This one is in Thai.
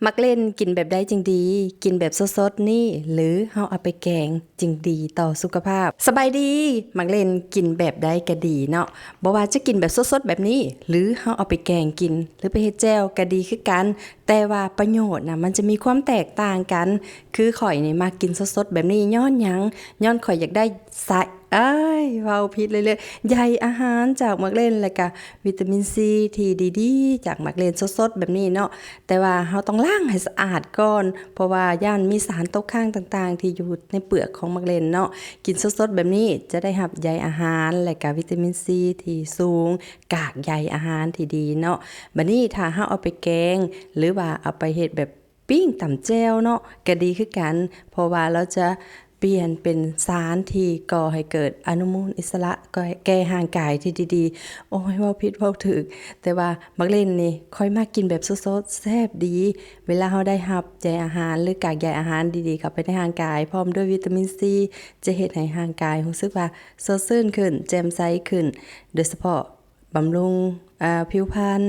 มักเล่นกินแบบได้จริงดีกินแบบสดๆนี่หรือเฮาเอาไปแกงจริงดีต่อสุขภาพสบายดีมักเล่นกินแบบได้ก็ดีเนาะบ่ว่าจะกินแบบสดๆแบบนี้หรือเฮาเอาไปแกงกินหรือไปเฮ็ดแจ่วก็ดีคือกันแต่ว่าประโยชน์น่ะมันจะมีความแตกต่างกันคือข่อยนี่มักกินสดๆแบบนี้ย้อนหยังย้อนข่อยอยากได้สายเว้าผิดเลยใยอาหารจากมักเล่นแล้วก็วิตามินซีที่ดีๆจากมักเล่นสดๆแบบนี้เนาะแต่ว่าเฮาต้องล้างให้สะอาดก่อนเพราะว่าย่านมีสารตกค้างต่างๆที่อยู่ในเปลือกของมักเล่นเนาะกินสดๆแบบนี้จะได้รับใยอาหารและก็วิตามินซีที่สูงกากใยอาหารที่ดีเนาะบัดนี้ถ้าเฮาเอาไปแกงหรือว่าเอาไปเฮ็ดแบบปิ้งตำแจ่วเนาะก็ดีคือกันเพราะว่าเราจะเปลี่ยนเป็นสารที่ก่อให้เกิดอนุมูลอิสระแก่ร่างกายที่ดีๆโอ้ยเว้าผิดเว้าถูกแต่ว่ามักเล่นนี่ค่อยมักกินแบบสดๆแซ่บดีเวลาเราได้รับใยอาหารหรือกากใยอาหารดีๆเข้าไปในร่างกายพร้อมด้วยวิตามินซีจะเฮ็ดให้ร่างกายรู้สึกว่าสดชื่นขึ้นแจ่มใสขึ้นโดยเฉพาะบำรุงผิวพรรณ